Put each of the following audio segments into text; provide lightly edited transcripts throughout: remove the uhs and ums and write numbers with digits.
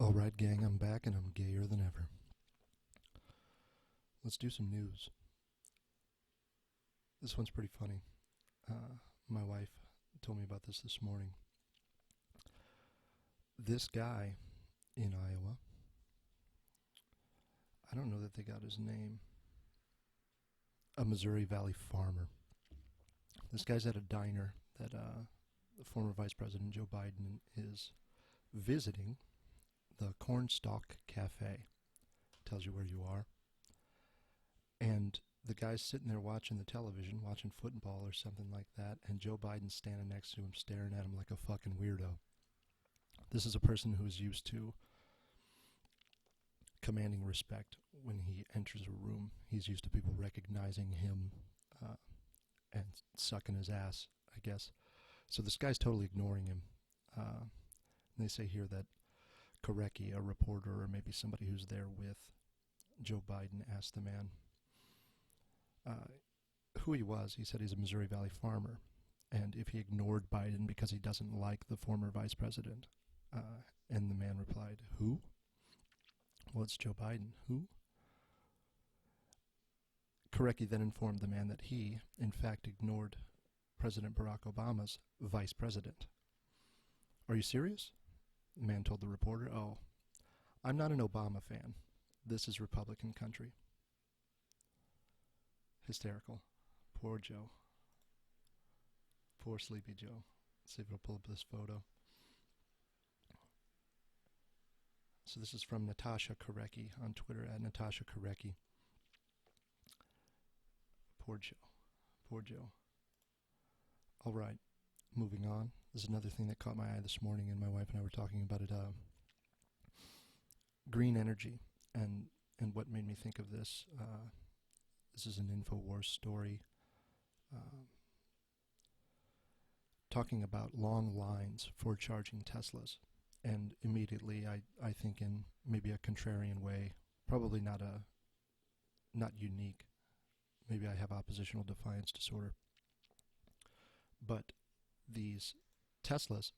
Alright, gang, I'm back and I'm gayer than ever. Let's do some news. This one's pretty funny. My wife told me about this morning. This guy in Iowa, I don't know that they got his name, a Missouri Valley farmer. This guy's at a diner that the former Vice President Joe Biden is visiting, the Cornstalk Cafe. Tells you where you are. And the guy's sitting there watching the television, watching football or something like that, and Joe Biden's standing next to him, staring at him like a fucking weirdo. This is a person who is used to commanding respect when he enters a room. He's used to people recognizing him and sucking his ass, I guess. So this guy's totally ignoring him. They say here that Korecki, a reporter or maybe somebody who's there with Joe Biden, asked the man who he was. He said he's a Missouri Valley farmer, and if he ignored Biden because he doesn't like the former vice president. And the man replied, "Who?" "Well, it's Joe Biden." "Who?" Korecki then informed the man that he, in fact, ignored President Barack Obama's vice president. "Are you serious?" The man told the reporter. "Oh, I'm not an Obama fan. This is Republican country." Hysterical. Poor Joe. Poor Sleepy Joe. Let's see if it'll pull up this photo. So this is from Natasha Korecki on Twitter, at Natasha Korecki. Poor Joe. Poor Joe. All right, moving on. This is another thing that caught my eye this morning, and my wife and I were talking about it. Green energy, and what made me think of this. This is an InfoWars story talking about long lines for charging Teslas. And immediately I think in maybe a contrarian way, probably not unique. Maybe I have oppositional defiance disorder. But these Teslas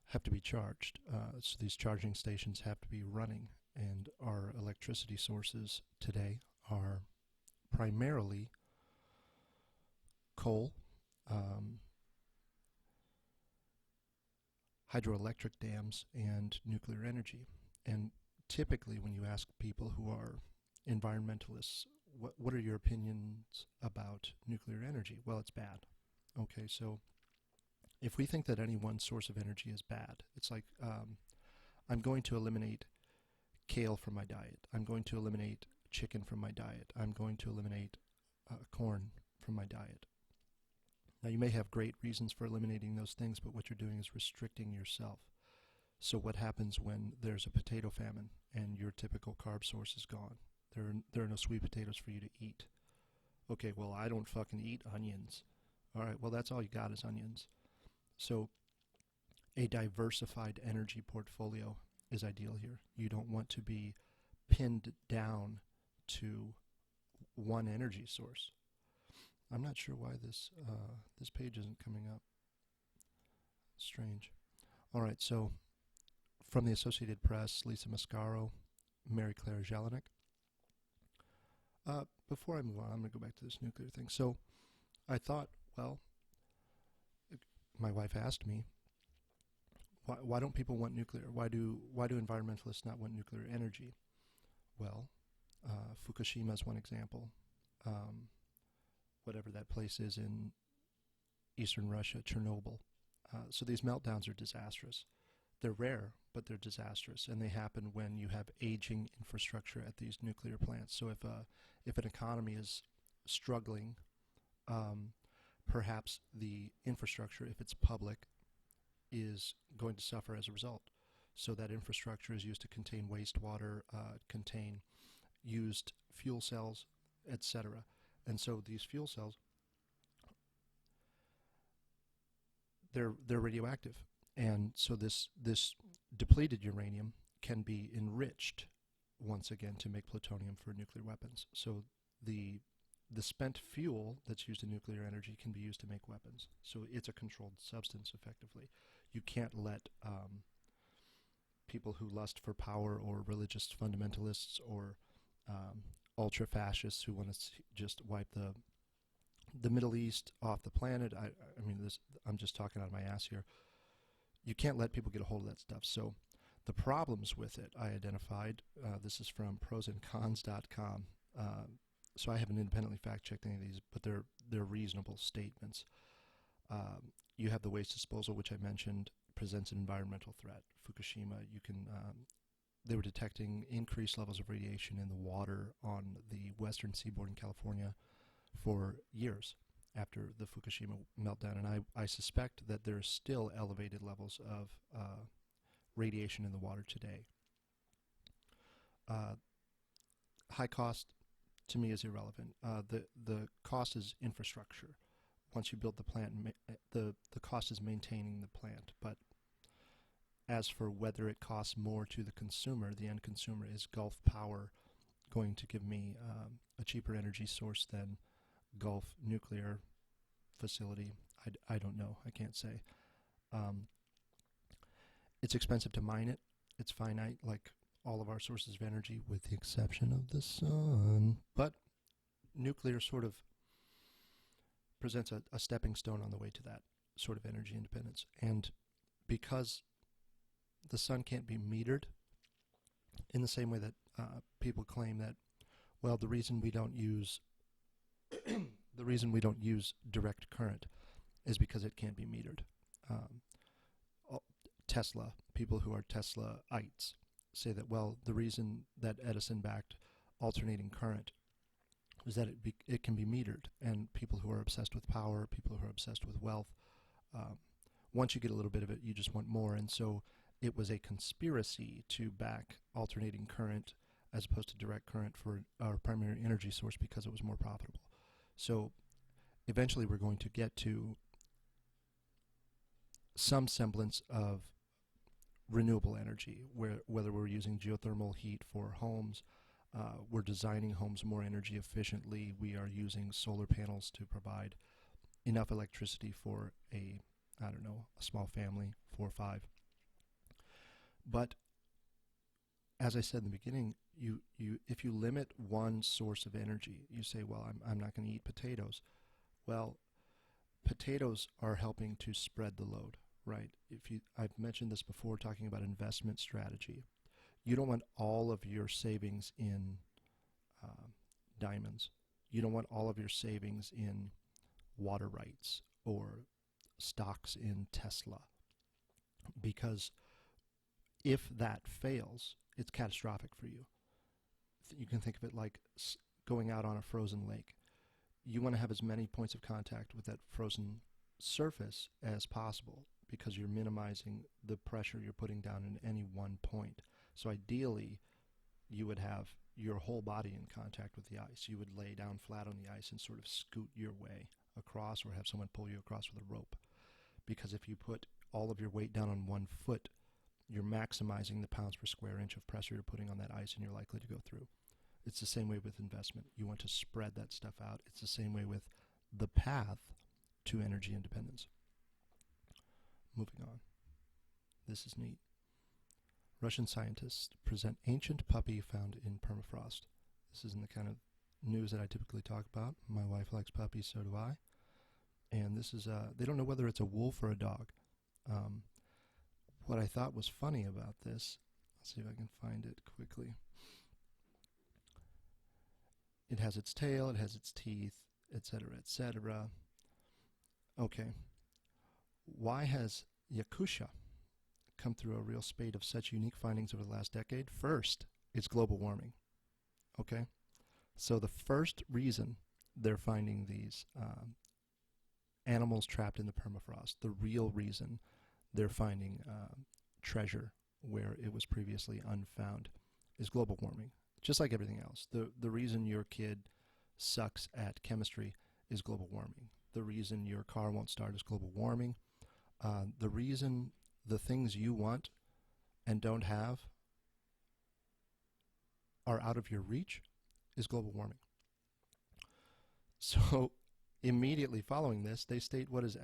have to be charged. So these charging stations have to be running. And our electricity sources today are primarily coal, hydroelectric dams, and nuclear energy. And typically when you ask people who are environmentalists, what are your opinions about nuclear energy? Well, it's bad. Okay, so if we think that any one source of energy is bad, it's like I'm going to eliminate kale from my diet. I'm going to eliminate chicken from my diet. I'm going to eliminate corn from my diet. Now, you may have great reasons for eliminating those things, but what you're doing is restricting yourself. So what happens when there's a potato famine and your typical carb source is gone? There are no sweet potatoes for you to eat. Okay, well, I don't fucking eat onions. All right, well, that's all you got is onions. So a diversified energy portfolio is ideal here. You don't want to be pinned down to one energy source. I'm not sure why this page isn't coming up. Strange. All right, so from the Associated Press, Lisa Mascaro, Mary Claire Jelinek. Before I move on, I'm going to go back to this nuclear thing. So I thought, well, my wife asked me, why don't people want nuclear? Why do environmentalists not want nuclear energy? Well, Fukushima is one example. Whatever that place is in eastern Russia, Chernobyl. So these meltdowns are disastrous. They're rare, but they're disastrous, and they happen when you have aging infrastructure at these nuclear plants. So if an economy is struggling, perhaps the infrastructure, if it's public, is going to suffer as a result. So that infrastructure is used to contain wastewater, contain used fuel cells, etc. And so these fuel cells, they're radioactive. And so this depleted uranium can be enriched once again to make plutonium for nuclear weapons. So the spent fuel that's used in nuclear energy can be used to make weapons. So it's a controlled substance effectively. You can't let people who lust for power, or religious fundamentalists, or ultra fascists who want to just wipe the Middle East off the planet. I mean, I'm just talking out of my ass here. You can't let people get a hold of that stuff. So the problems with it I identified. This is from prosandcons.com. So I haven't independently fact-checked any of these, but they're reasonable statements. You have the waste disposal, which I mentioned, presents an environmental threat. Fukushima, they were detecting increased levels of radiation in the water on the western seaboard in California for years after the Fukushima meltdown, and I suspect that there's still elevated levels of radiation in the water today. High cost, to me, is irrelevant. The cost is infrastructure. Once you build the plant, the cost is maintaining the plant. But as for whether it costs more to the consumer, the end consumer, is Gulf Power going to give me a cheaper energy source than Gulf nuclear facility? I don't know. I can't say. It's expensive to mine it. It's finite, like all of our sources of energy, with the exception of the sun. But nuclear sort of presents a stepping stone on the way to that sort of energy independence. And because the sun can't be metered in the same way that people claim that, well, the reason we don't use direct current is because it can't be metered. Tesla, people who are Teslaites, say that, well, the reason that Edison backed alternating current is that it can be metered. And people who are obsessed with power, people who are obsessed with wealth, once you get a little bit of it, you just want more. And so it was a conspiracy to back alternating current as opposed to direct current for our primary energy source because it was more profitable. So eventually we're going to get to some semblance of renewable energy, whether we're using geothermal heat for homes, we're designing homes more energy efficiently, we are using solar panels to provide enough electricity for a small family, 4 or 5. But as I said in the beginning, if you limit one source of energy, you say, well, I'm not going to eat potatoes. Well, potatoes are helping to spread the load, right? I've mentioned this before, talking about investment strategy. You don't want all of your savings in diamonds. You don't want all of your savings in water rights or stocks in Tesla, because if that fails, it's catastrophic for you. You can think of it like going out on a frozen lake. You want to have as many points of contact with that frozen surface as possible because you're minimizing the pressure you're putting down in any one point. So ideally, you would have your whole body in contact with the ice. You would lay down flat on the ice and sort of scoot your way across, or have someone pull you across with a rope. Because if you put all of your weight down on one foot, you're maximizing the pounds per square inch of pressure you're putting on that ice, and you're likely to go through. It's the same way with investment. You want to spread that stuff out. It's the same way with the path to energy independence. Moving on. This is neat. Russian scientists present ancient puppy found in permafrost. This isn't the kind of news that I typically talk about. My wife likes puppies, so do I. And this is, they don't know whether it's a wolf or a dog. What I thought was funny about this, let's see if I can find it quickly. It has its tail, it has its teeth, etc., etc. Okay. Why has Yakusha come through a real spate of such unique findings over the last decade? First, it's global warming. Okay? So the first reason they're finding these animals trapped in the permafrost, the real reason they're finding treasure where it was previously unfound, is global warming. Just like everything else. The reason your kid sucks at chemistry is global warming. The reason your car won't start is global warming. The reason the things you want and don't have are out of your reach is global warming. So immediately following this, they state what is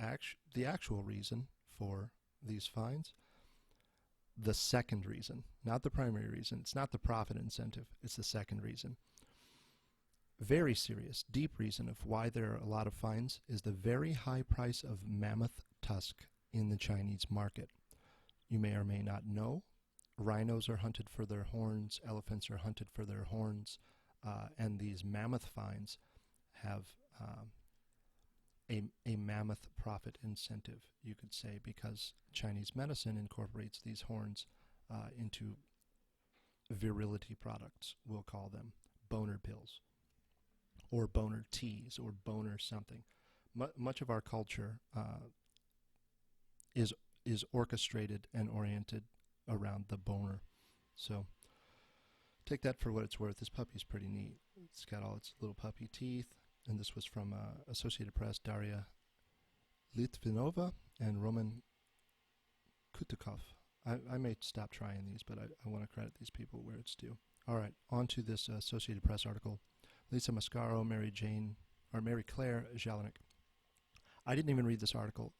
the actual reason for these finds. the second reason, not the primary reason. It's not the profit incentive. It's the second reason. Very serious, deep reason of why there are a lot of fines is the very high price of mammoth tusk in the Chinese market. You may or may not know, rhinos are hunted for their horns, elephants are hunted for their horns, and these mammoth fines have a mammoth profit incentive, you could say, because Chinese medicine incorporates these horns into virility products, we'll call them, boner pills, or boner teas, or boner something. Much of our culture is orchestrated and oriented around the boner. So take that for what it's worth. This puppy's pretty neat. It's got all its little puppy teeth, and this was from Associated Press, Daria Litvinova and Roman Kutukov. I may stop trying these, but I want to credit these people where it's due. All right, on to this Associated Press article. Lisa Mascaro, Mary Claire Jelinek. I didn't even read this article.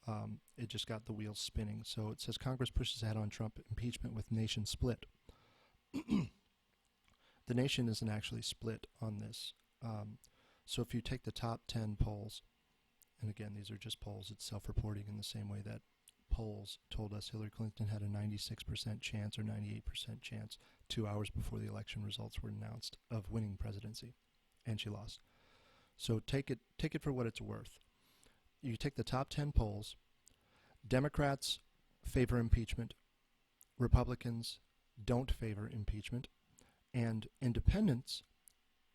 It just got the wheels spinning. So it says Congress pushes ahead on Trump impeachment with nation split. The nation isn't actually split on this. So if you take the top 10 polls, and again, these are just polls, it's self-reporting in the same way that polls told us Hillary Clinton had a 96% chance or 98% chance 2 hours before the election results were announced of winning presidency, and she lost. So take it for what it's worth. You take the top 10 polls, Democrats favor impeachment, Republicans don't favor impeachment, and independents,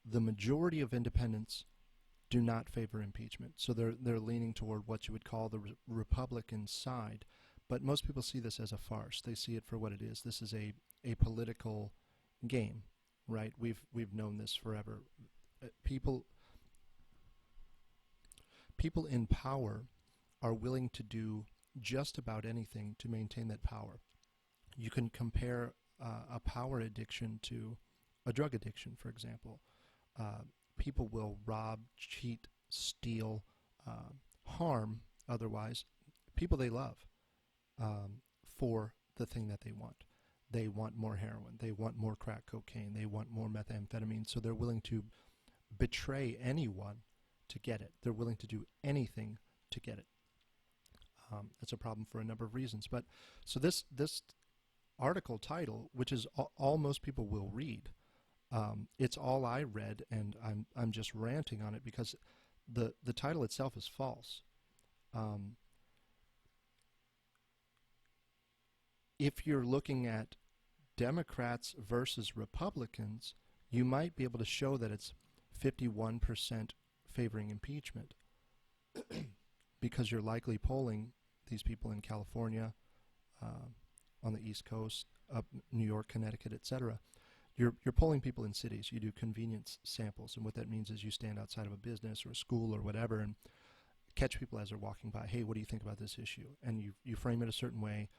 the majority of independents do not favor impeachment. So they're leaning toward what you would call the Republican side. But most people see this as a farce. They see it for what it is. This is a political game, right? We've known this forever. People in power are willing to do just about anything to maintain that power. You can compare a power addiction to a drug addiction, for example. People will rob, cheat, steal, harm otherwise people they love for the thing that they want. They want more heroin. They want more crack cocaine. They want more methamphetamine. So they're willing to betray anyone to get it. They're willing to do anything to get it. That's a problem for a number of reasons. But so this article title, which is all most people will read, it's all I read, and I'm just ranting on it because the title itself is false. If you're looking at Democrats versus Republicans, you might be able to show that it's 51% favoring impeachment because you're likely polling these people in California, on the East Coast, up New York, Connecticut, etc. You're polling people in cities. You do convenience samples, and what that means is you stand outside of a business or a school or whatever and catch people as they're walking by. Hey, what do you think about this issue? And you frame it a certain way,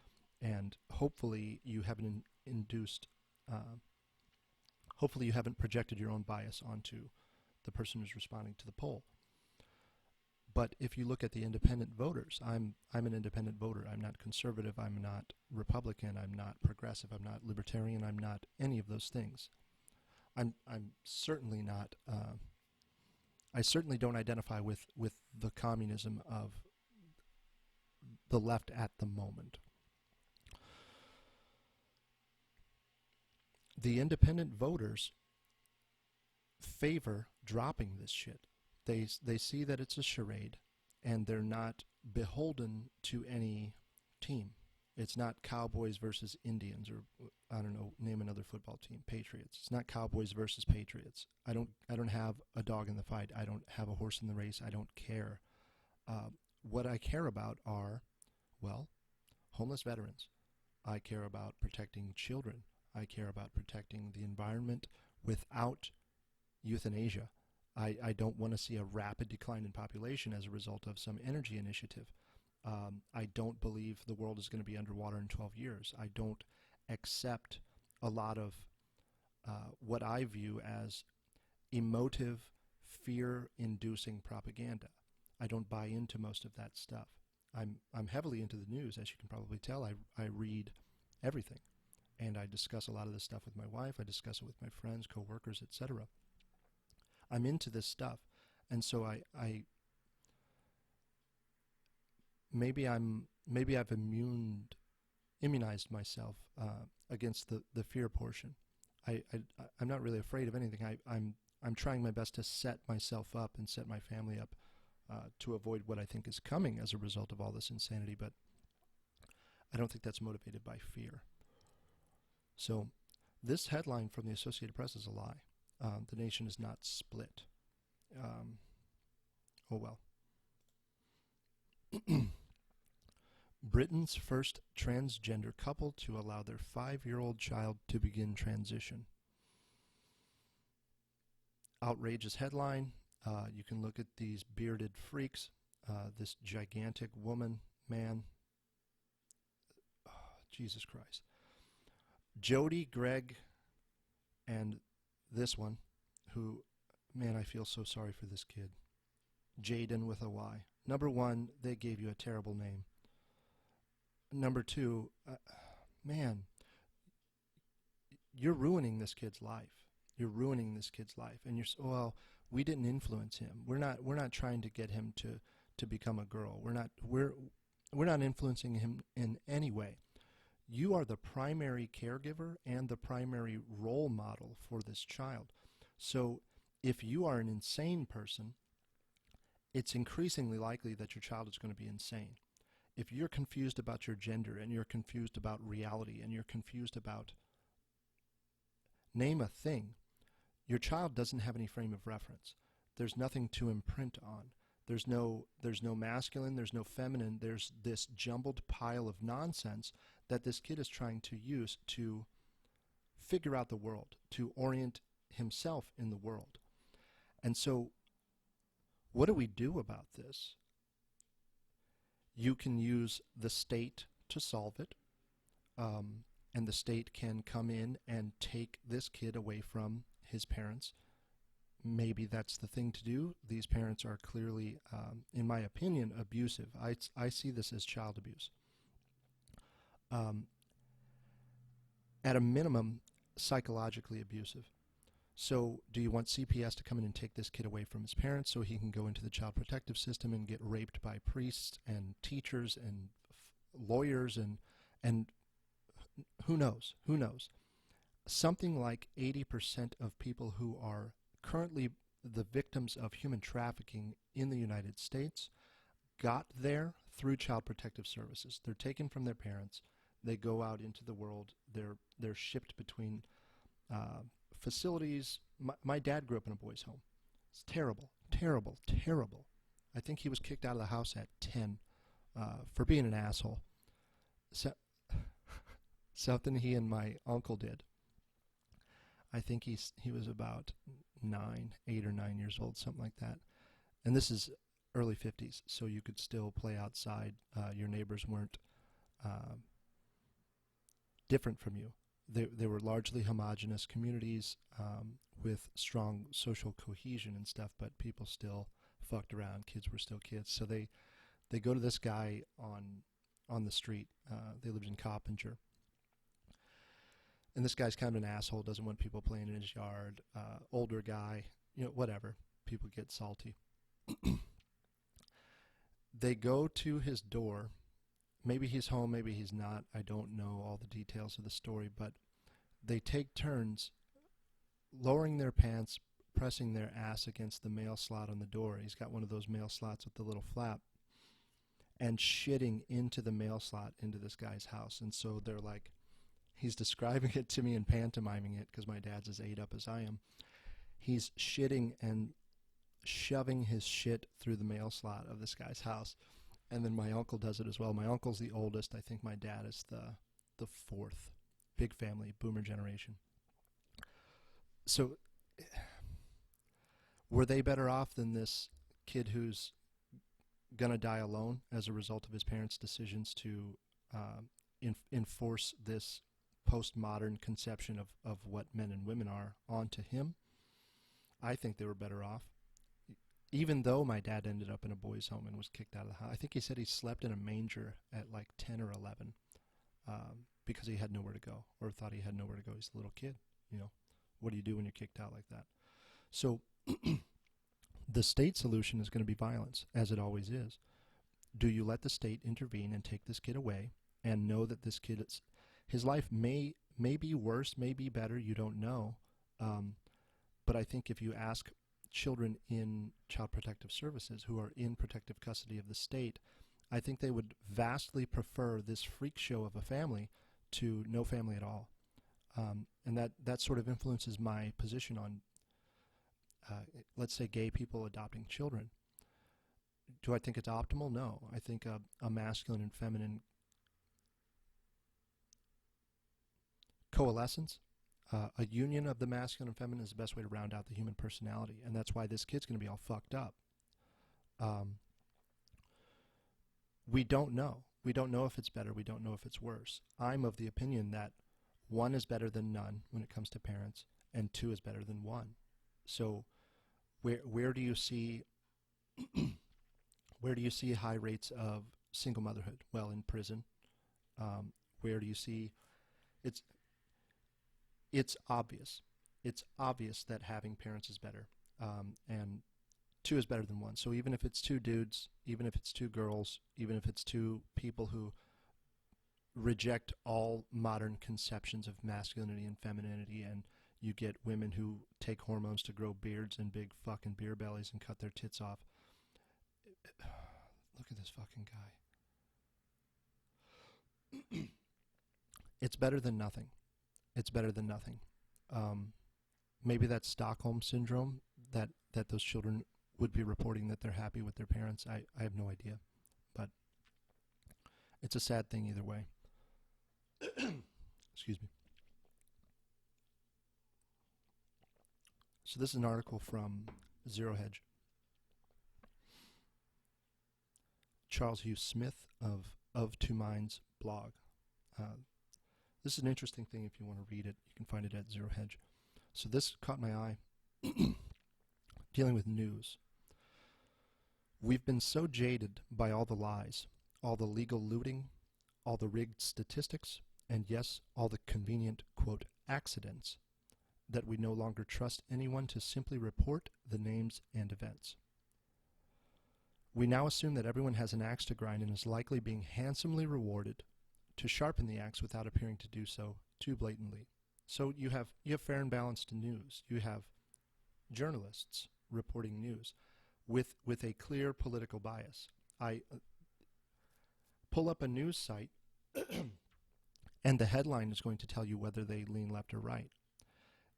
and hopefully you haven't hopefully you haven't projected your own bias onto the person who's responding to the poll. But if you look at the independent voters, I'm an independent voter. I'm not conservative. I'm not Republican. I'm not progressive. I'm not libertarian. I'm not any of those things. I'm certainly not. I certainly don't identify with the communism of the left at the moment. The independent voters favor dropping this shit. They see that it's a charade, and they're not beholden to any team. It's not Cowboys versus Indians, or I don't know, name another football team, Patriots. It's not Cowboys versus Patriots. I don't have a dog in the fight. I don't have a horse in the race. I don't care. What I care about are, well, homeless veterans. I care about protecting children. I care about protecting the environment without euthanasia. I don't want to see a rapid decline in population as a result of some energy initiative. I don't believe the world is going to be underwater in 12 years. I don't accept a lot of what I view as emotive, fear-inducing propaganda. I don't buy into most of that stuff. I'm heavily into the news, as you can probably tell. I read everything. And I discuss a lot of this stuff with my wife. I discuss it with my friends, coworkers, etc. I'm into this stuff, and so I maybe I've immunized myself against the fear portion. I'm not really afraid of anything. I'm trying my best to set myself up and set my family up to avoid what I think is coming as a result of all this insanity, but I don't think that's motivated by fear. So this headline from the Associated Press is a lie. The nation is not split. Oh well. Britain's first transgender couple to allow their 5-year-old child to begin transition. Outrageous headline. You can look at these bearded freaks, this gigantic woman, man. Oh, Jesus Christ. Jody, Greg, and this one, who, man, I feel so sorry for this kid. Jaden with a Y. Number one, they gave you a terrible name. Number two, man, you're ruining this kid's life. You're ruining this kid's life, and well, we didn't influence him. We're not trying to get him to become a girl. We're not influencing him in any way. You are the primary caregiver and the primary role model for this child. So if you are an insane person, it's increasingly likely that your child is going to be insane. If you're confused about your gender and you're confused about reality and you're confused about, name a thing, your child doesn't have any frame of reference. There's nothing to imprint on. There's no masculine, there's no feminine, there's this jumbled pile of nonsense that this kid is trying to use to figure out the world, to orient himself in the world. And so what do we do about this? You can use the state to solve it, and the state can come in and take this kid away from his parents. Maybe that's the thing to do. These parents are clearly, in my opinion, abusive. I see this as child abuse. At a minimum, psychologically abusive. So do you want CPS to come in and take this kid away from his parents so he can go into the child protective system and get raped by priests and teachers and lawyers and who knows? Who knows? Something like 80% of people who are currently the victims of human trafficking in the United States got there through child protective services. They're taken from their parents. They go out into the world. They're shipped between facilities. My dad grew up in a boys' home. It's terrible, terrible, terrible. I think he was kicked out of the house at 10 for being an asshole. So, something he and my uncle did. I think he was about 8 or 9 years old, something like that. And this is early 50s, so you could still play outside. Your neighbors weren't different from you. They were largely homogenous communities with strong social cohesion and stuff, but people still fucked around. Kids were still kids. So they go to this guy on the street. They lived in Coppinger. And this guy's kind of an asshole, doesn't want people playing in his yard. Older guy, whatever. People get salty. They go to his door. Maybe he's home, maybe he's not. I don't know all the details of the story, but they take turns lowering their pants, pressing their ass against the mail slot on the door. He's got one of those mail slots with the little flap, and shitting into the mail slot into this guy's house. And so they're like, he's describing it to me and pantomiming it because my dad's as ate up as I am. He's shitting and shoving his shit through the mail slot of this guy's house. And then my uncle does it as well. My uncle's the oldest. I think my dad is the fourth. Big family, boomer generation. So were they better off than this kid who's going to die alone as a result of his parents' decisions to enforce this postmodern conception of what men and women are onto him? I think they were better off. Even though my dad ended up in a boys' home and was kicked out of the house. I think he said he slept in a manger at like 10 or 11. because he had nowhere to go, or thought he had nowhere to go. He's a little kid, you know. What do you do when you're kicked out like that? So the state solution is going to be violence, as it always is. Do you let the state intervene and take this kid away and know that this kid, his life may be worse, may be better, you don't know. But I think if you ask children in Child Protective Services who are in protective custody of the state, I think they would vastly prefer this freak show of a family to no family at all. And that sort of influences my position on, let's say, gay people adopting children. Do I think it's optimal? No. I think a masculine and feminine coalescence, a union of the masculine and feminine is the best way to round out the human personality, and that's why this kid's going to be all fucked up. We don't know. We don't know if it's better. We don't know if it's worse. I'm of the opinion that 1 is better than none when it comes to parents, and 2 is better than 1. So where do you see where do you see high rates of single motherhood? Well, in prison. Where do you see it's obvious. It's obvious that having parents is better, and 2 is better than 1. So even if it's 2 dudes, even if it's 2 girls, even if it's 2 people who reject all modern conceptions of masculinity and femininity, and you get women who take hormones to grow beards and big fucking beer bellies and cut their tits off. Look at this fucking guy. It's better than nothing. It's better than nothing. Maybe that's Stockholm syndrome, that those children would be reporting that they're happy with their parents. I have no idea. But it's a sad thing either way. Excuse me. So this is an article from Hedge. Charles Hugh Smith of Two Minds blog. This is an interesting thing. If you want to read it, you can find it at Hedge. So this caught my eye. Dealing with news. We've been so jaded by all the lies, all the legal looting, all the rigged statistics, and yes, all the convenient, quote, accidents, that we no longer trust anyone to simply report the names and events. We now assume that everyone has an axe to grind and is likely being handsomely rewarded to sharpen the axe without appearing to do so too blatantly. So you have fair and balanced news. You have journalists reporting news with a clear political bias. I pull up a news site and the headline is going to tell you whether they lean left or right.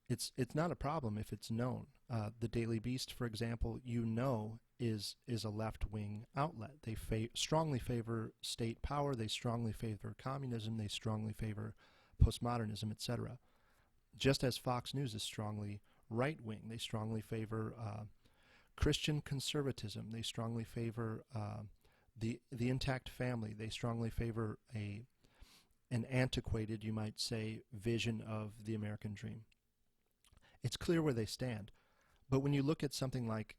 It's not a problem if it's known. The Daily Beast, for example, is a left-wing outlet. They strongly favor state power. They strongly favor communism. They strongly favor postmodernism, etc. Just as Fox News is strongly right-wing. They strongly favor Christian conservatism. They strongly favor the intact family. They strongly favor an antiquated, you might say, vision of the American dream. It's clear where they stand. But when you look at something like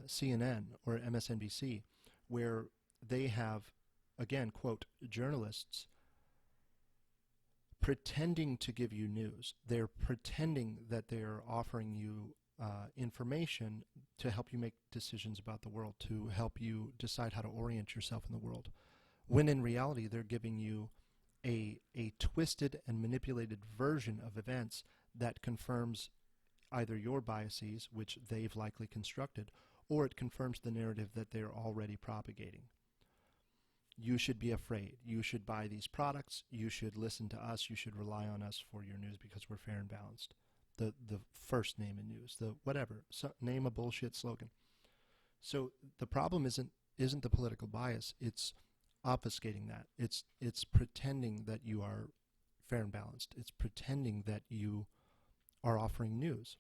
CNN or MSNBC, where they have, again, quote, journalists pretending to give you news. They're pretending that they're offering you information to help you make decisions about the world, to help you decide how to orient yourself in the world. When in reality, they're giving you a twisted and manipulated version of events that confirms either your biases, which they've likely constructed, or it confirms the narrative that they're already propagating. You should be afraid. You should buy these products. You should listen to us. You should rely on us for your news because we're fair and balanced. The first name in news, the whatever, name a bullshit slogan. So the problem isn't the political bias. It's obfuscating that. It's pretending that you are fair and balanced. It's pretending that you are offering news.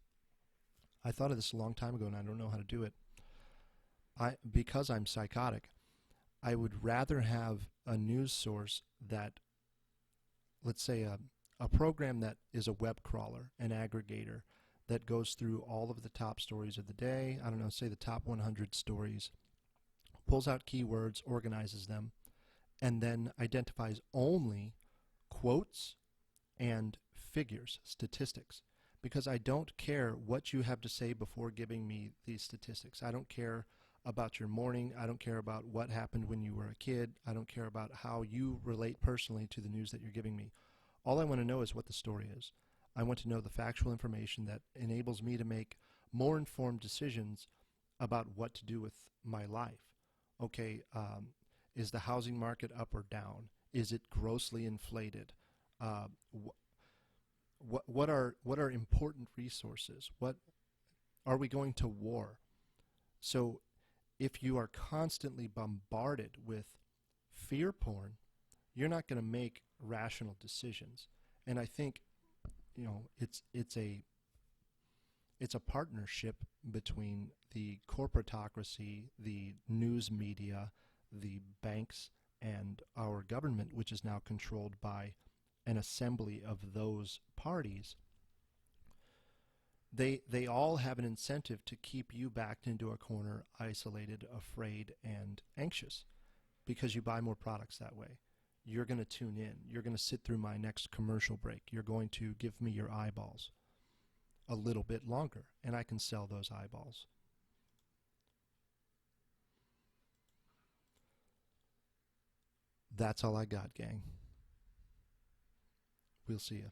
I thought of this a long time ago, and I don't know how to do it. Because I'm psychotic, I would rather have a news source that, let's say, a program that is a web crawler, an aggregator, that goes through all of the top stories of the day, I don't know, say the top 100 stories, pulls out keywords, organizes them, and then identifies only quotes and figures, statistics, because I don't care what you have to say before giving me these statistics. I don't care about your morning. I don't care about what happened when you were a kid. I don't care about how you relate personally to the news that you're giving me. All I want to know is what the story is. I want to know the factual information that enables me to make more informed decisions about what to do with my life. Okay, is the housing market up or down? Is it grossly inflated? Uh, what are important resources? What are we going to war? So if you are constantly bombarded with fear porn, you're not going to make rational decisions. And I think, you know, it's a partnership between the corporatocracy, the news media, the banks, and our government, which is now controlled by an assembly of those parties. They all have an incentive to keep you backed into a corner, isolated, afraid, and anxious, because you buy more products that way. You're going to tune in. You're going to sit through my next commercial break. You're going to give me your eyeballs a little bit longer, and I can sell those eyeballs. That's all I got, gang. We'll see you.